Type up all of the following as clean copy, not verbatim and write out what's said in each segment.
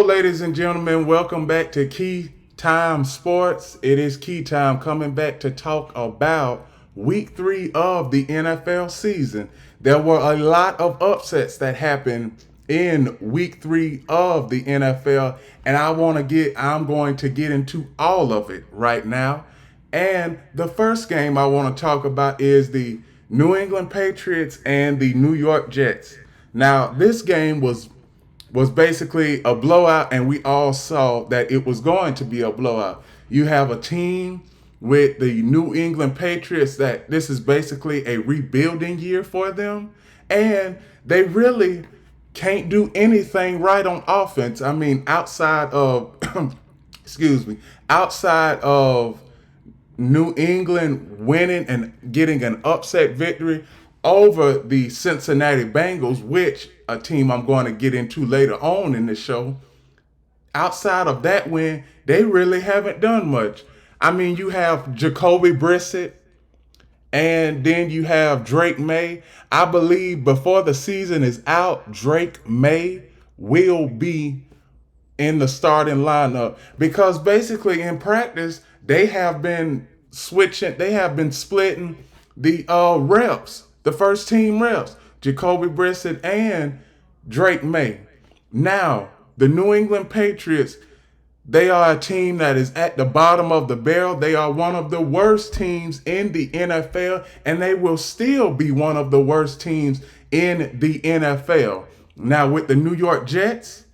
Ladies and gentlemen, welcome back to Key Time Sports. It is Key Time coming back to talk about week 3 of the NFL season. There were a lot of upsets that happened in week 3 of the NFL, and I'm going to get into all of it right now. And the first game I want to talk about is the New England Patriots and the New York Jets. Now, this game was basically a blowout, and we all saw that it was going to be a blowout. You have a team with the New England Patriots that this is basically a rebuilding year for them, and they really can't do anything right on offense. I mean, outside of outside of New England winning and getting an upset victory over the Cincinnati Bengals, which a team I'm going to get into later on in the show. Outside of that win, they really haven't done much. I mean, you have Jacoby Brissett and then you have Drake May. I believe before the season is out, Drake May will be in the starting lineup because basically in practice they have been splitting the reps, the first team reps, Jacoby Brissett and Drake May. Now, the New England Patriots, they are a team that is at the bottom of the barrel. They are one of the worst teams in the NFL, and they will still be one of the worst teams in the NFL. Now, with the New York Jets,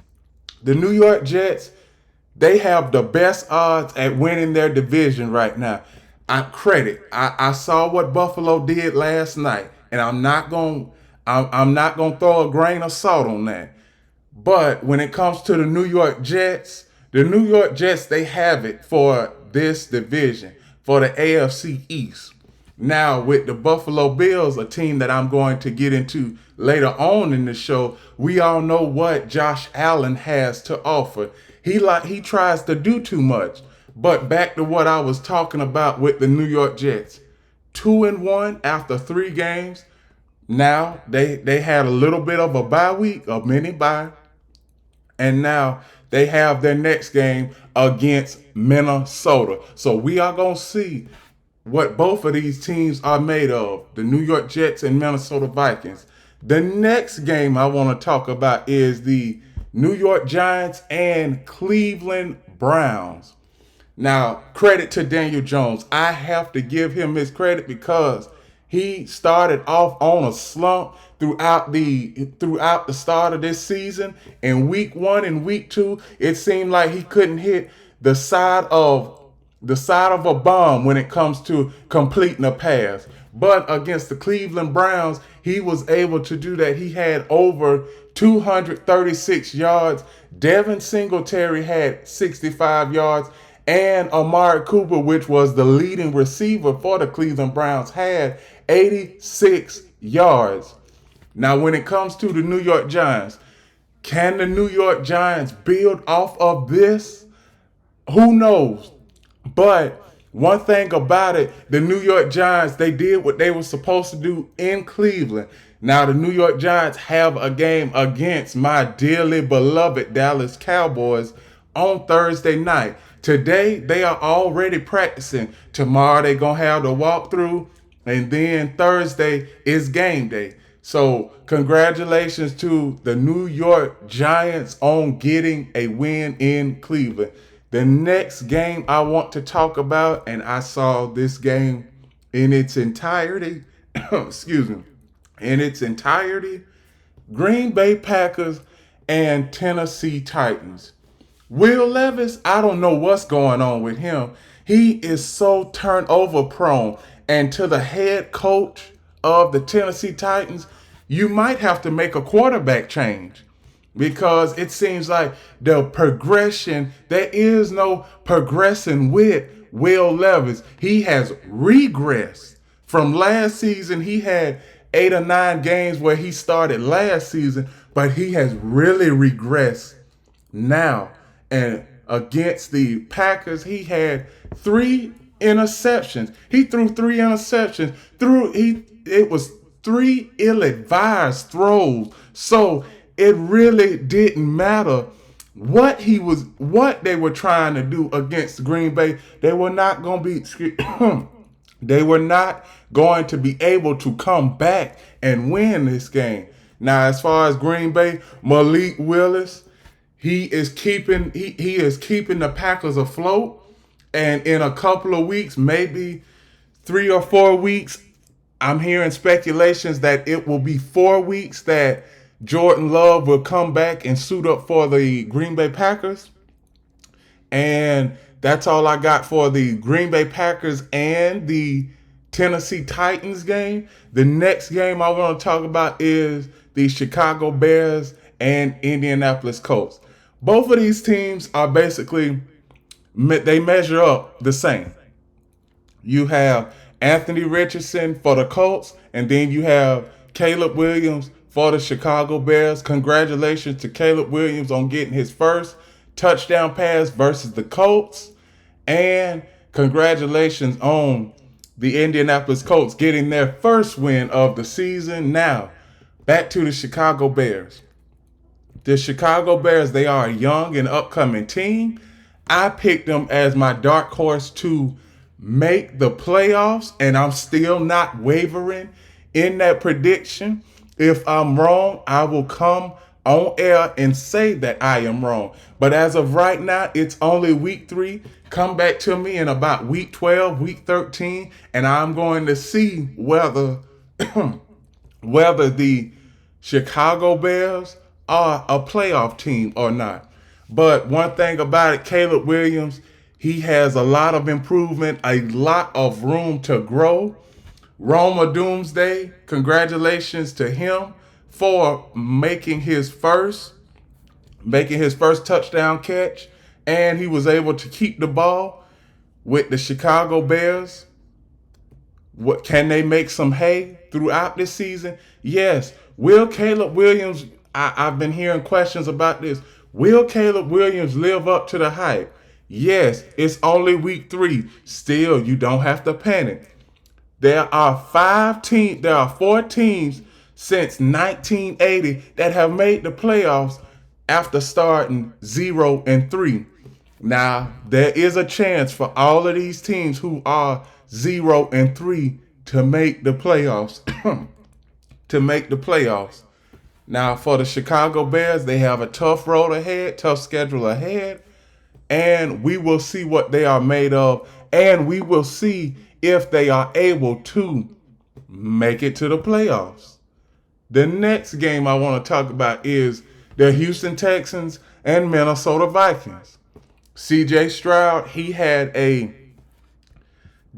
they have the best odds at winning their division right now. I saw what Buffalo did last night, and I'm not gonna throw a grain of salt on that. But when it comes to the New York Jets, they have it for this division, for the AFC East. Now, with the Buffalo Bills, a team that I'm going to get into later on in the show, we all know what Josh Allen has to offer. He tries to do too much. But back to what I was talking about with the New York Jets. 2-1 after 3 games. Now they had a little bit of a bye week, a mini bye. And now they have their next game against Minnesota. So we are going to see what both of these teams are made of, the New York Jets and Minnesota Vikings. The next game I want to talk about is the New York Giants and Cleveland Browns. Now, credit to Daniel Jones. I have to give him his credit because he started off on a slump throughout the start of this season. In week 1 and week 2, it seemed like he couldn't hit the side of a bomb when it comes to completing a pass. But against the Cleveland Browns, he was able to do that. He had over 236 yards. Devin Singletary had 65 yards. And Amari Cooper, which was the leading receiver for the Cleveland Browns, had 86 yards. Now, when it comes to the New York Giants, can the New York Giants build off of this? Who knows? But one thing about it, the New York Giants, they did what they were supposed to do in Cleveland. Now, the New York Giants have a game against my dearly beloved Dallas Cowboys on Thursday night. Today, they are already practicing. Tomorrow, they're going to have the walkthrough. And then Thursday is game day. So congratulations to the New York Giants on getting a win in Cleveland. The next game I want to talk about, and I saw this game in its entirety, Green Bay Packers and Tennessee Titans. Will Levis, I don't know what's going on with him. He is so turnover prone. And to the head coach of the Tennessee Titans, you might have to make a quarterback change because it seems like there is no progressing with Will Levis. He has regressed. From last season, he had 8 or 9 games where he started last season, but he has really regressed now. And against the Packers, he had 3 interceptions. He threw 3 interceptions. It was 3 ill-advised throws. So it really didn't matter what they were trying to do against Green Bay, they were not going to be they were not going to be able to come back and win this game. Now, as far as Green Bay, Malik Willis, he is keeping the Packers afloat. And in a couple of weeks, maybe 3 or 4 weeks, I'm hearing speculations that it will be 4 weeks that Jordan Love will come back and suit up for the Green Bay Packers. And that's all I got for the Green Bay Packers and the Tennessee Titans game. The next game I want to talk about is the Chicago Bears and Indianapolis Colts. Both of these teams are basically, they measure up the same. You have Anthony Richardson for the Colts, and then you have Caleb Williams for the Chicago Bears. Congratulations to Caleb Williams on getting his first touchdown pass versus the Colts. And congratulations on the Indianapolis Colts getting their first win of the season. Now, back to the Chicago Bears. The Chicago Bears, they are a young and upcoming team. I picked them as my dark horse to make the playoffs, and I'm still not wavering in that prediction. If I'm wrong, I will come on air and say that I am wrong. But as of right now, it's only week 3. Come back to me in about week 12, week 13, and I'm going to see whether whether the Chicago Bears are a playoff team or not. But one thing about it, Caleb Williams, he has a lot of improvement, a lot of room to grow. Roma Doomsday, congratulations to him for making his first touchdown catch, and he was able to keep the ball with the Chicago Bears. What can they make some hay throughout this season? Yes. Will Caleb Williams, I've been hearing questions about this. Will Caleb Williams live up to the hype? Yes, it's only week 3. Still, you don't have to panic. There are 4 teams since 1980 that have made the playoffs after starting 0-3. Now, there is a chance for all of these teams who are 0-3 to make the playoffs. Now, for the Chicago Bears, they have a tough road ahead, tough schedule ahead, and we will see what they are made of, and we will see if they are able to make it to the playoffs. The next game I want to talk about is the Houston Texans and Minnesota Vikings. CJ Stroud, he had a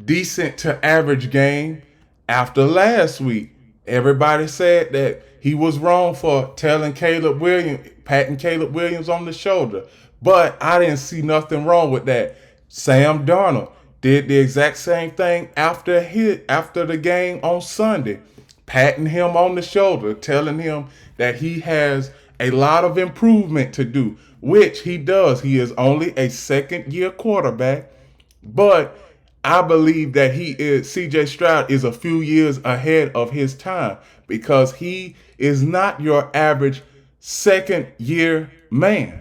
decent to average game after last week. Everybody said that he was wrong for patting Caleb Williams on the shoulder. But I didn't see nothing wrong with that. Sam Darnold did the exact same thing after the game on Sunday, patting him on the shoulder, telling him that he has a lot of improvement to do, which he does. He is only a second-year quarterback, but I believe that CJ Stroud is a few years ahead of his time because he is not your average second-year man.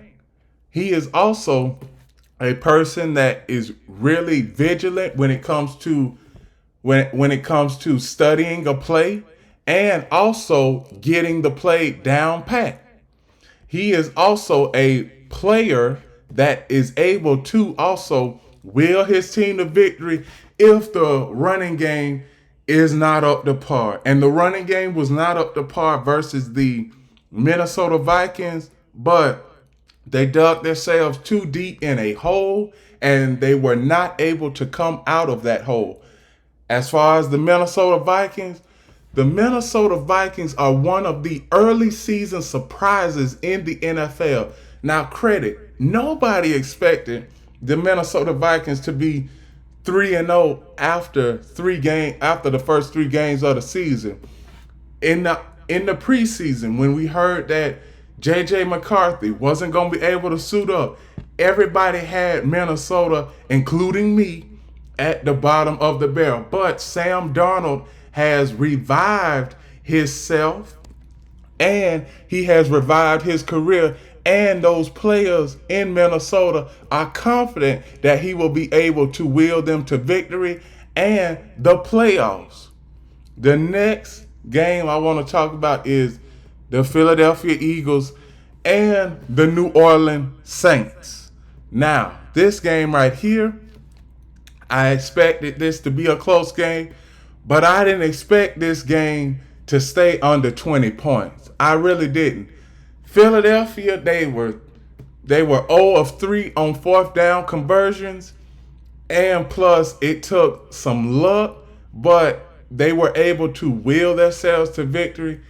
He is also a person that is really vigilant when it comes to studying a play and also getting the play down pat. He is also a player that is able to also will his team to victory if the running game is not up to par. And the running game was not up to par versus the Minnesota Vikings, but they dug themselves too deep in a hole, and they were not able to come out of that hole. As far as the Minnesota Vikings are one of the early season surprises in the NFL. Now, nobody expected the Minnesota Vikings to be 3-0 after the first 3 games of the season. In the preseason, when we heard that J.J. McCarthy wasn't going to be able to suit up, everybody had Minnesota, including me, at the bottom of the barrel. But Sam Darnold has revived himself, and he has revived his career, and those players in Minnesota are confident that he will be able to will them to victory and the playoffs. The next game I want to talk about is the Philadelphia Eagles and the New Orleans Saints. Now, this game right here, I expected this to be a close game, but I didn't expect this game to stay under 20 points. I really didn't. Philadelphia, they were 0 of 3 on fourth down conversions, and plus it took some luck, but they were able to will themselves to victory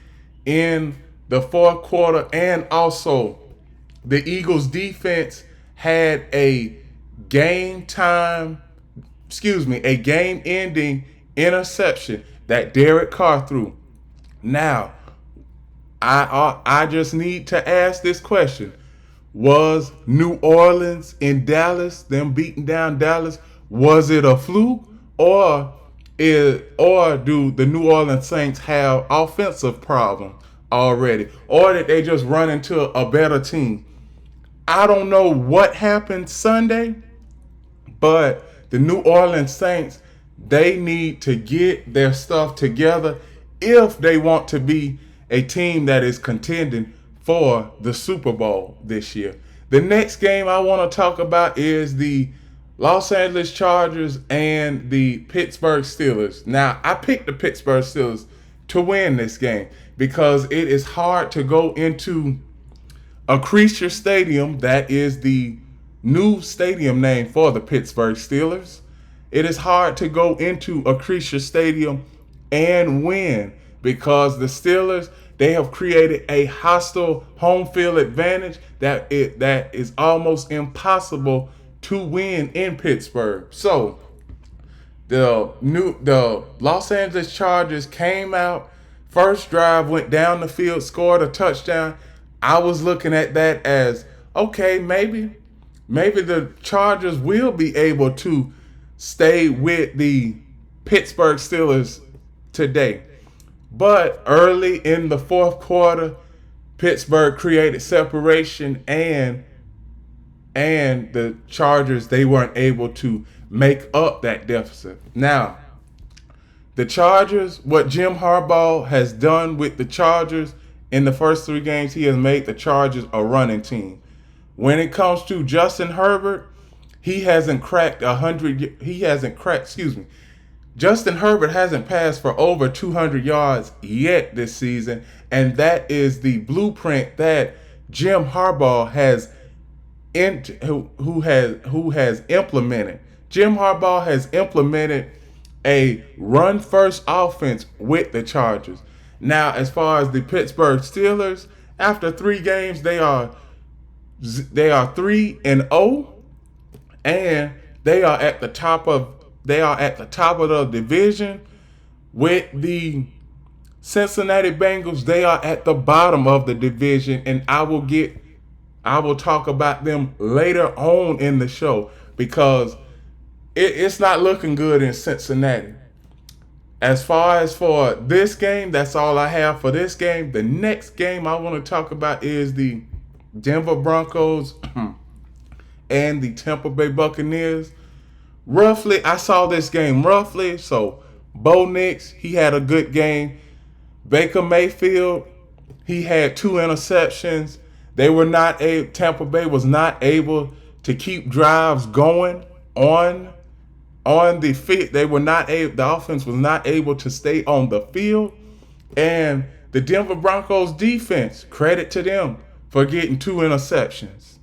in the fourth quarter. And also the Eagles defense had a game ending interception that Derek Carr threw. Now, I just need to ask this question. Was New Orleans in Dallas, them beating down Dallas, was it a fluke, or do the New Orleans Saints have offensive problems already, or did they just run into a better team? I don't know what happened Sunday, but the New Orleans Saints, they need to get their stuff together if they want to be a team that is contending for the Super Bowl this year. The next game I want to talk about is the Los Angeles Chargers and the Pittsburgh Steelers. Now, I picked the Pittsburgh Steelers to win this game because it is hard to go into Acrisure Stadium, that is the new stadium name for the Pittsburgh Steelers. It is hard to go into Acrisure Stadium and win because the Steelers, they have created a hostile home field advantage that is almost impossible to win in Pittsburgh. So the Los Angeles Chargers came out, first drive, went down the field, scored a touchdown. I was looking at that as, okay, maybe the Chargers will be able to stay with the Pittsburgh Steelers today. But early in the fourth quarter, Pittsburgh created separation, and the Chargers, they weren't able to make up that deficit. Now, the Chargers, what Jim Harbaugh has done with the Chargers in the first 3 games, he has made the Chargers a running team. When it comes to Justin Herbert, Justin Herbert hasn't passed for over 200 yards yet this season, and that is the blueprint that Jim Harbaugh has who has implemented. Jim Harbaugh has implemented a run-first offense with the Chargers. Now, as far as the Pittsburgh Steelers, after 3 games, they are 3-0, and they are at the top of the division. With the Cincinnati Bengals, they are at the bottom of the division, and I will talk about them later on in the show because it's not looking good in Cincinnati. As far as for this game, that's all I have for this game. The next game I want to talk about is the Denver Broncos and the Tampa Bay Buccaneers. Roughly, I saw this game roughly. So, Bo Nix, he had a good game. Baker Mayfield, he had 2 interceptions. Tampa Bay was not able to keep drives going on the field. The offense was not able to stay on the field. And the Denver Broncos defense, credit to them for getting 2 interceptions.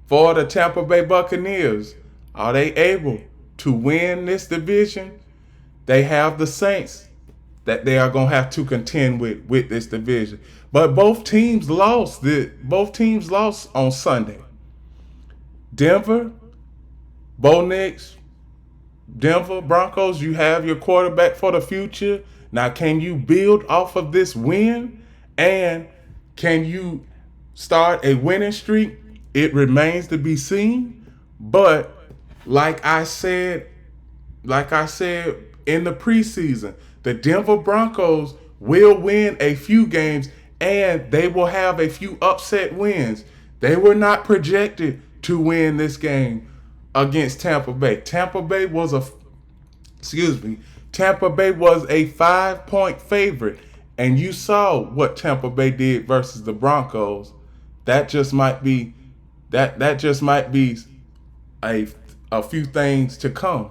For the Tampa Bay Buccaneers, are they able to win this division? They have the Saints that they are going to have to contend with this division. But both teams lost on Sunday. Denver, Bo Nix, Denver Broncos, you have your quarterback for the future. Now, can you build off of this win? And can you start a winning streak? It remains to be seen. But like I said in the preseason, the Denver Broncos will win a few games and they will have a few upset wins. They were not projected to win this game against Tampa Bay. Tampa Bay was a 5-point favorite, and you saw what Tampa Bay did versus the Broncos. That just might be a a few things to come.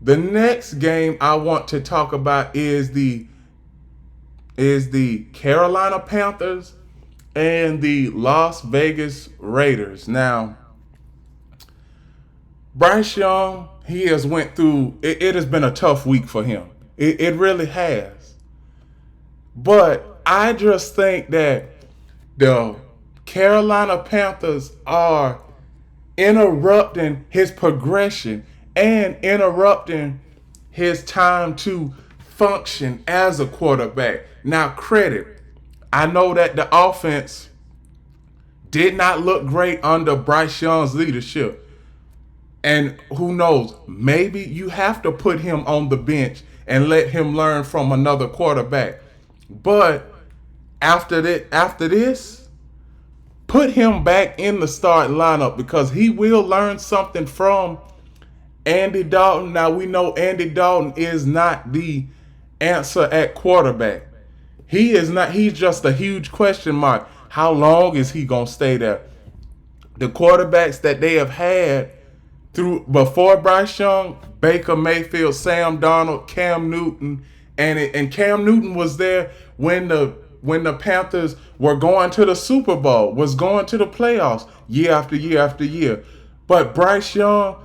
The next game I want to talk about is the Carolina Panthers and the Las Vegas Raiders. Now, Bryce Young, he has went through it has been a tough week for him. It really has. But I just think that the Carolina Panthers are interrupting his progression and interrupting his time to function as a quarterback. Now, credit. I know that the offense did not look great under Bryce Young's leadership. And who knows, maybe you have to put him on the bench and let him learn from another quarterback. But after this, put him back in the starting lineup because he will learn something from Andy Dalton. Now, we know Andy Dalton is not the answer at quarterback. He is not. He's just a huge question mark. How long is he going to stay there? The quarterbacks that they have had through before Bryce Young, Baker Mayfield, Sam Darnold, Cam Newton, and Cam Newton was there when the Panthers were going to the Super Bowl, was going to the playoffs year after year after year. But Bryce Young,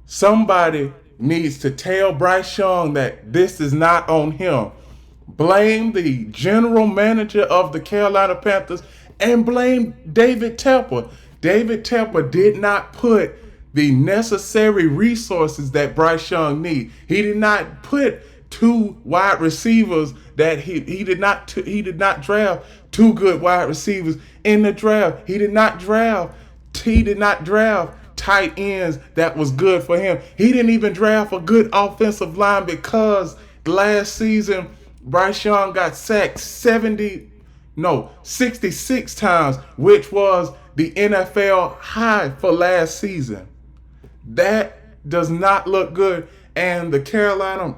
somebody needs to tell Bryce Young that this is not on him. Blame the general manager of the Carolina Panthers and blame David Tepper. David Tepper did not put the necessary resources that Bryce Young needs. He did not put two wide receivers that he did not draft two good wide receivers in the draft. He did not draft tight ends that was good for him. He didn't even draft a good offensive line because last season Bryce Young got sacked 66 times, which was the NFL high for last season. That does not look good. And the Carolina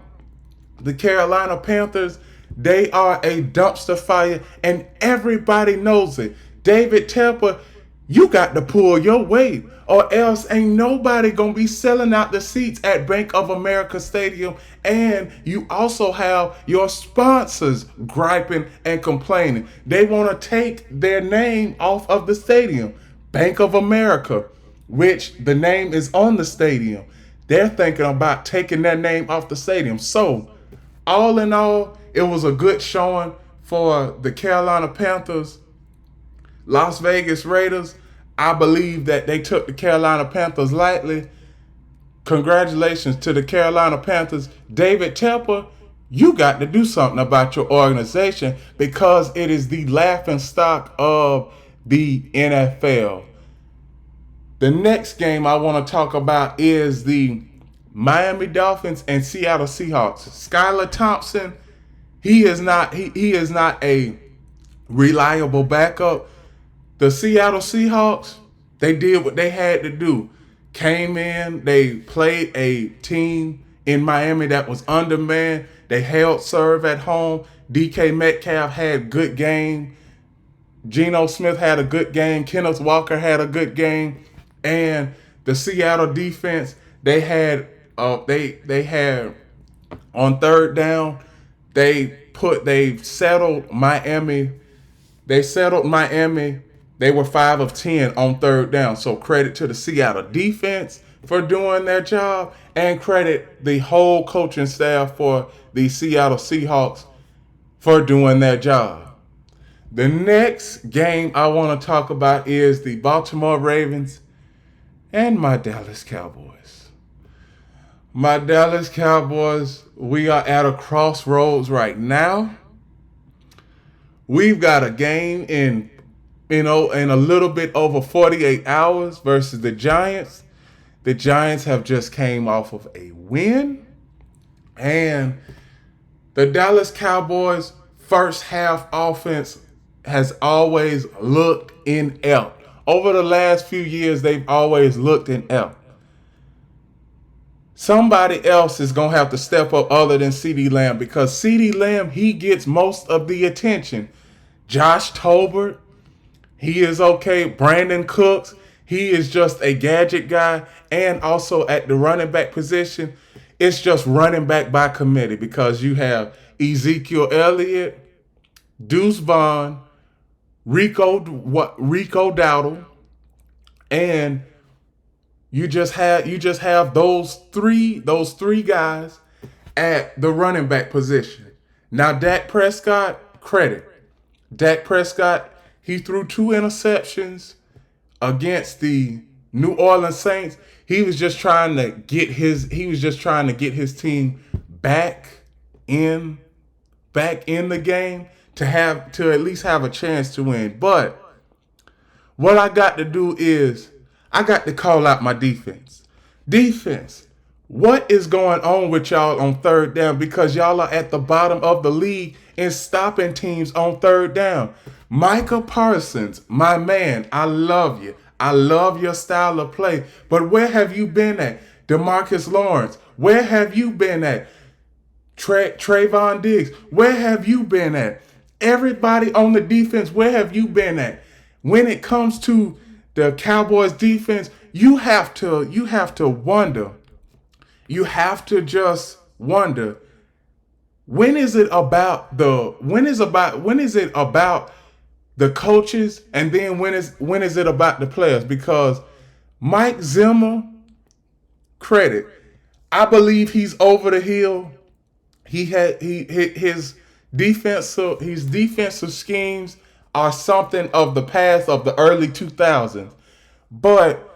Panthers, they are a dumpster fire, and everybody knows it. David Tepper, you got to pull your weight, or else ain't nobody gonna be selling out the seats at Bank of America Stadium. And you also have your sponsors griping and complaining. They want to take their name off of the stadium. Bank of America, which the name is on the stadium, they're thinking about taking their name off the stadium. So, all in all, it was a good showing for the Carolina Panthers. Las Vegas Raiders, I believe that they took the Carolina Panthers lightly. Congratulations to the Carolina Panthers. David Tepper, you got to do something about your organization because it is the laughingstock of the NFL. The next game I want to talk about is the Miami Dolphins and Seattle Seahawks. Skylar Thompson, he is not a reliable backup. The Seattle Seahawks, they did what they had to do. Came in, they played a team in Miami that was undermanned. They held serve at home. DK Metcalf had a good game. Geno Smith had a good game. Kenneth Walker had a good game. And the Seattle defense, they had on third down, they settled Miami. They were 5 of 10 on third down. So credit to the Seattle defense for doing their job, and credit the whole coaching staff for the Seattle Seahawks for doing their job. The next game I want to talk about is the Baltimore Ravens and my Dallas Cowboys. My Dallas Cowboys, we are at a crossroads right now. We've got a game in a little bit over 48 hours versus the Giants. The Giants have just came off of a win. And the Dallas Cowboys first half offense has always looked inept. Over the last few years, they've always looked inept. Somebody else is going to have to step up other than CeeDee Lamb, because CeeDee Lamb, he gets most of the attention. Josh Tolbert, he is okay. Brandon Cooks, he is just a gadget guy. And also at the running back position, it's just running back by committee, because you have Ezekiel Elliott, Deuce Vaughn, Rico Dowdle, and you just have those three guys at the running back position. Now Dak Prescott, credit. Dak Prescott, he threw 2 interceptions against the New Orleans Saints. He was just trying to get his team back in the game to at least have a chance to win. But what I got to do is I got to call out my defense. Defense, what is going on with y'all on third down? Because y'all are at the bottom of the league in stopping teams on third down. Micah Parsons, my man, I love you. I love your style of play. But where have you been at? DeMarcus Lawrence, where have you been at? Trayvon Diggs, where have you been at? Everybody on the defense, where have you been at? When it comes to the Cowboys defense, you have to wonder. You have to just wonder, when is it about the coaches, and then when is it about the players? Because Mike Zimmer, credit, I believe he's over the hill. His defensive schemes are something of the past, of the early 2000s. But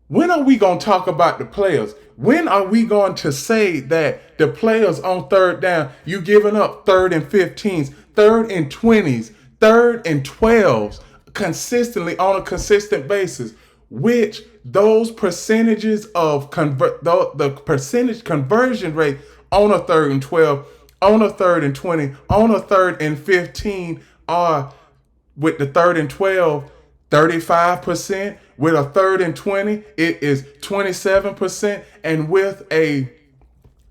when are we going to talk about the players? When are we going to say that the players on third down, you giving up 3rd and 15s, 3rd and 20s, 3rd and 12s consistently on a consistent basis, which those percentages of the percentage conversion rate on a 3rd and 12, on a 3rd and 20, on a 3rd and 15 are, with the 3rd and 12, 35%. With a 3rd and 20, it is 27%. And with a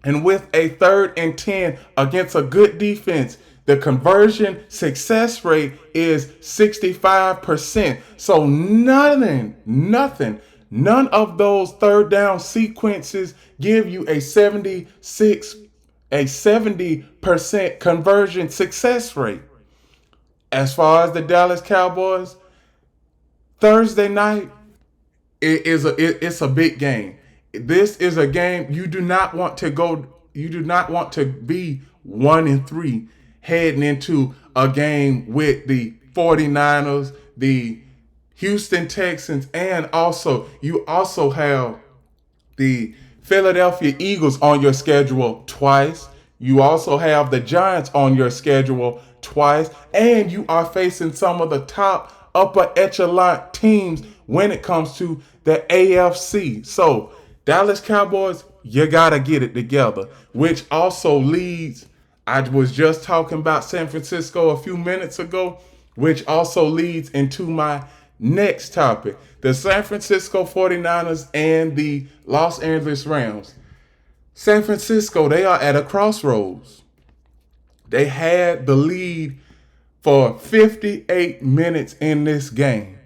3rd and 10 against a good defense, the conversion success rate is 65%. So none of those third down sequences give you a 70% conversion success rate. As far as the Dallas Cowboys, Thursday night, it's a big game. This is a game you do not want to be 1-3 heading into a game with the 49ers, the Houston Texans, and you also have the Philadelphia Eagles on your schedule twice. You also have the Giants on your schedule twice, and you are facing some of the top upper echelon teams when it comes to the AFC. So Dallas Cowboys, you gotta get it together. Which also leads, I was just talking about San Francisco a few minutes ago, which also leads into my next topic. The San Francisco 49ers and the Los Angeles Rams. San Francisco, they are at a crossroads. They had the lead for 58 minutes in this game.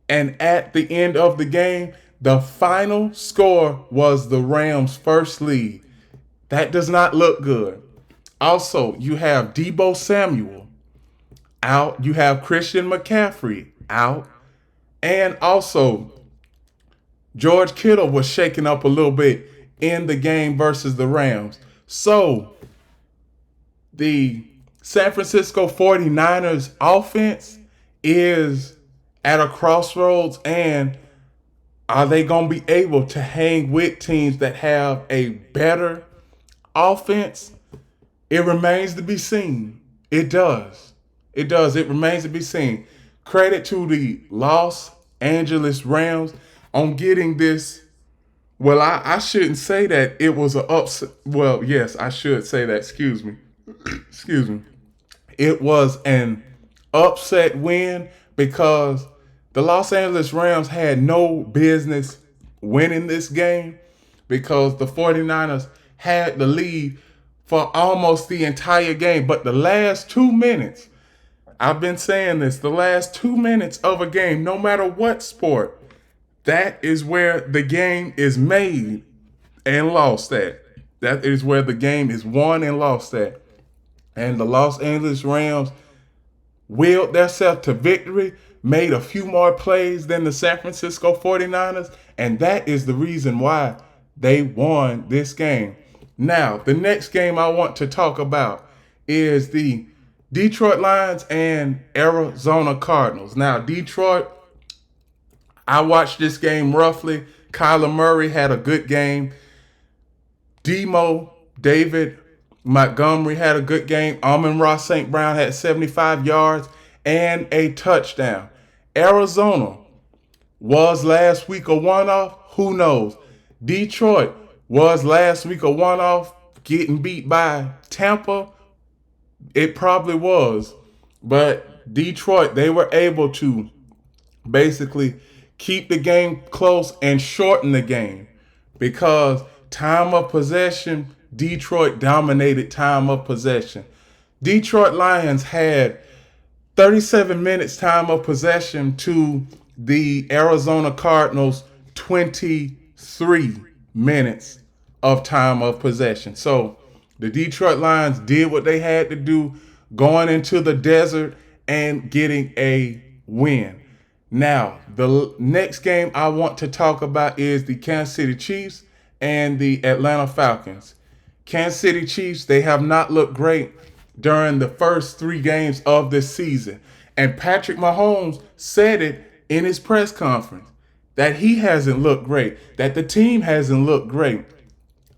And at the end of the game, the final score was the Rams' first lead. That does not look good. Also, you have Deebo Samuel out. You have Christian McCaffrey out. And also, George Kittle was shaken up a little bit in the game versus the Rams. So, the San Francisco 49ers offense is at a crossroads, and are they going to be able to hang with teams that have a better offense? It remains to be seen. It does. It remains to be seen. Credit to the Los Angeles Rams on getting this. Well, I shouldn't say that it was an upset. Well, yes, I should say that. Excuse me. It was an upset win because the Los Angeles Rams had no business winning this game because the 49ers had the lead for almost the entire game. But the last 2 minutes, I've been saying this, the last 2 minutes of a game, no matter what sport, that is where the game is made and lost at. That is where the game is won and lost at. And the Los Angeles Rams willed themselves to victory, made a few more plays than the San Francisco 49ers, and that is the reason why they won this game. Now, the next game I want to talk about is the Detroit Lions and Arizona Cardinals. Now, Detroit, I watched this game roughly. Kyler Murray had a good game. David Montgomery had a good game. Amon-Ra St. Brown had 75 yards and a touchdown. Arizona was last week a one-off. Who knows? Detroit was last week a one-off, getting beat by Tampa. It probably was. But Detroit, they were able to basically keep the game close and shorten the game because time of possession, Detroit dominated time of possession. Detroit Lions had 37 minutes time of possession to the Arizona Cardinals 23 minutes of time of possession. So the Detroit Lions did what they had to do, going into the desert and getting a win. Now, the next game I want to talk about is the Kansas City Chiefs and the Atlanta Falcons. Kansas City Chiefs, they have not looked great during the first 3 games of this season. And Patrick Mahomes said it in his press conference that he hasn't looked great, that the team hasn't looked great.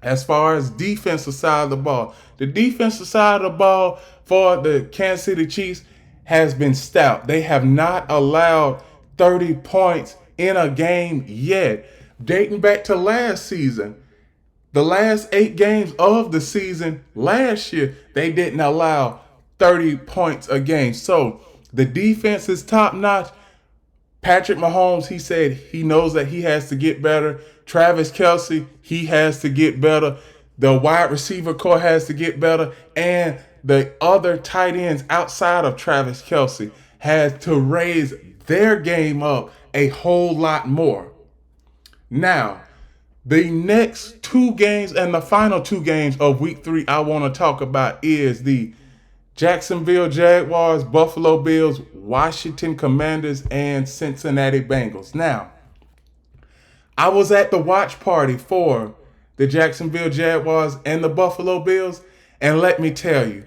As far as defensive side of the ball, the defensive side of the ball for the Kansas City Chiefs has been stout. They have not allowed 30 points in a game yet. Dating back to last season, the last 8 games of the season last year, they didn't allow 30 points a game. So the defense is top notch. Patrick Mahomes, he said he knows that he has to get better. Travis Kelce, he has to get better. The wide receiver core has to get better. And the other tight ends outside of Travis Kelce has to raise their game up a whole lot more. Now, the next 2 games and the final 2 games of week 3 I want to talk about is the Jacksonville Jaguars, Buffalo Bills, Washington Commanders, and Cincinnati Bengals. Now, I was at the watch party for the Jacksonville Jaguars and the Buffalo Bills, and let me tell you,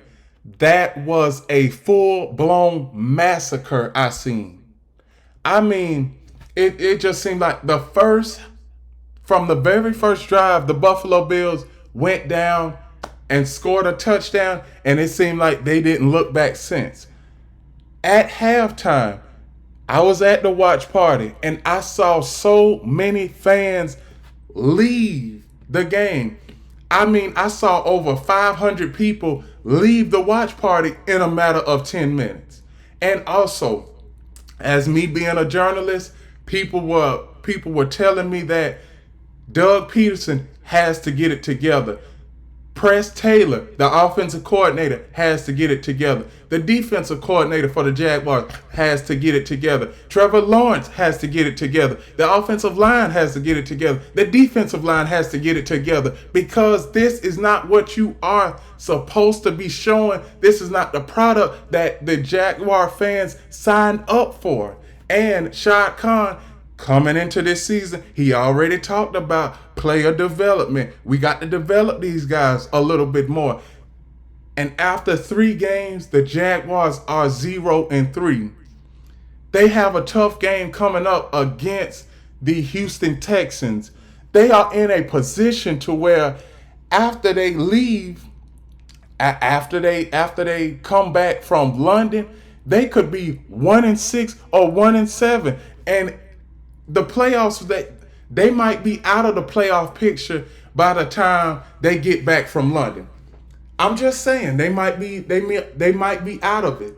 that was a full-blown massacre I seen. I mean, it just seemed like from the very first drive, the Buffalo Bills went down and scored a touchdown, and it seemed like they didn't look back since. At halftime, I was at the watch party, and I saw so many fans leave the game. I mean, I saw over 500 people leave the watch party in a matter of 10 minutes. And also, as me being a journalist, people were telling me that Doug Peterson has to get it together. Press Taylor, the offensive coordinator, has to get it together. The defensive coordinator for the Jaguars has to get it together. Trevor Lawrence has to get it together. The offensive line has to get it together. The defensive line has to get it together, because this is not what you are supposed to be showing. This is not the product that the Jaguar fans signed up for. And Shad Khan, coming into this season, he already talked about player development. We got to develop these guys a little bit more. And after 3 games, the Jaguars are 0-3. They have a tough game coming up against the Houston Texans. They are in a position to where after they leave, after they come back from London, they could be 1-6 or 1-7. And the playoffs, they might be out of the playoff picture by the time they get back from London. I'm just saying they might be out of it.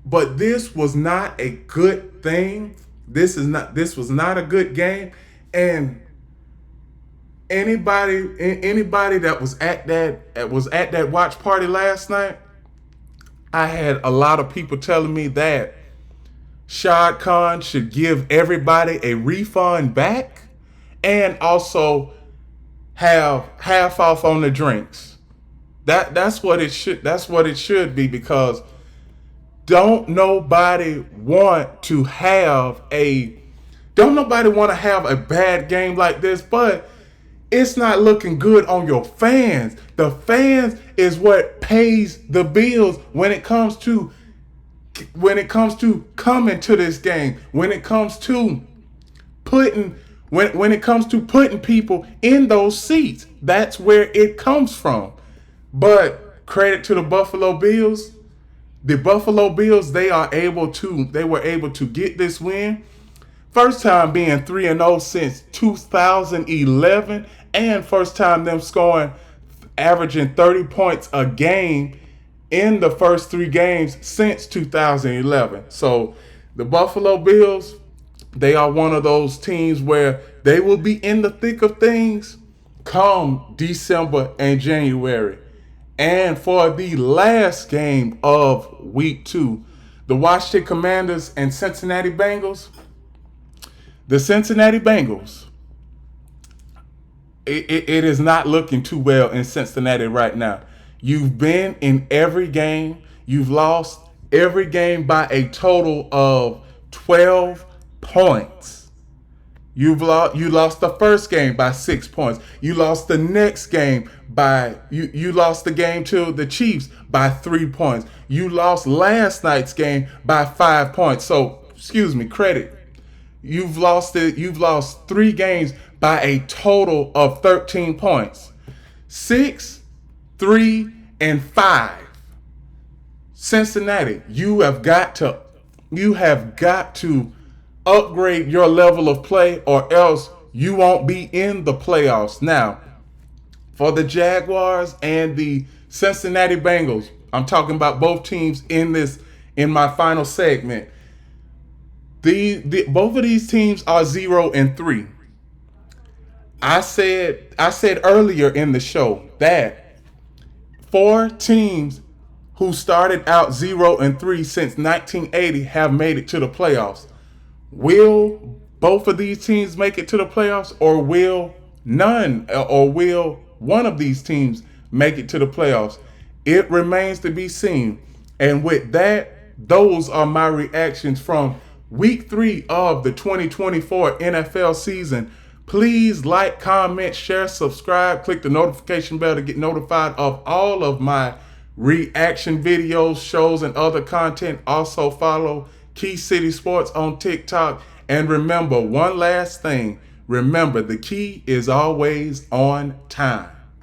But this was not a good thing. This was not a good game. And anybody that was at that watch party last night, I had a lot of people telling me that Shad Khan should give everybody a refund back and also have half off on the drinks. That's what it should be, because don't nobody want to have a bad game like this, but it's not looking good on your fans. The fans is what pays the bills when it comes to coming to this game, when it comes to putting people in those seats. That's where it comes from. But credit to the Buffalo Bills. The Buffalo Bills, they were able to get this win. First time being 3-0 since 2011, and first time them averaging 30 points a game in the first 3 games since 2011. So the Buffalo Bills, they are one of those teams where they will be in the thick of things come December and January. And for the last game of week 2, the Washington Commanders and Cincinnati Bengals. The Cincinnati Bengals, it is not looking too well in Cincinnati right now. You've been in every game. You've lost every game by a total of 12 points. You lost the first game by 6 points. You lost the next game by you lost the game to the Chiefs by 3 points. You lost last night's game by 5 points. So, credit. You've lost 3 games by a total of 13 points. 6, 3, and 5. Cincinnati, you have got to upgrade your level of play, or else you won't be in the playoffs. Now, for the Jaguars and the Cincinnati Bengals, I'm talking about both teams in my final segment. Both of these teams are 0-3. I said earlier in the show that 4 teams who started out 0-3 since 1980 have made it to the playoffs. Will both of these teams make it to the playoffs, or will one of these teams make it to the playoffs? It remains to be seen. And with that, those are my reactions from week 3 of the 2024 NFL season. Please like, comment, share, subscribe, click the notification bell to get notified of all of my reaction videos, shows, and other content. Also follow Key City Sports on TikTok. And remember one last thing. Remember, the key is always on time.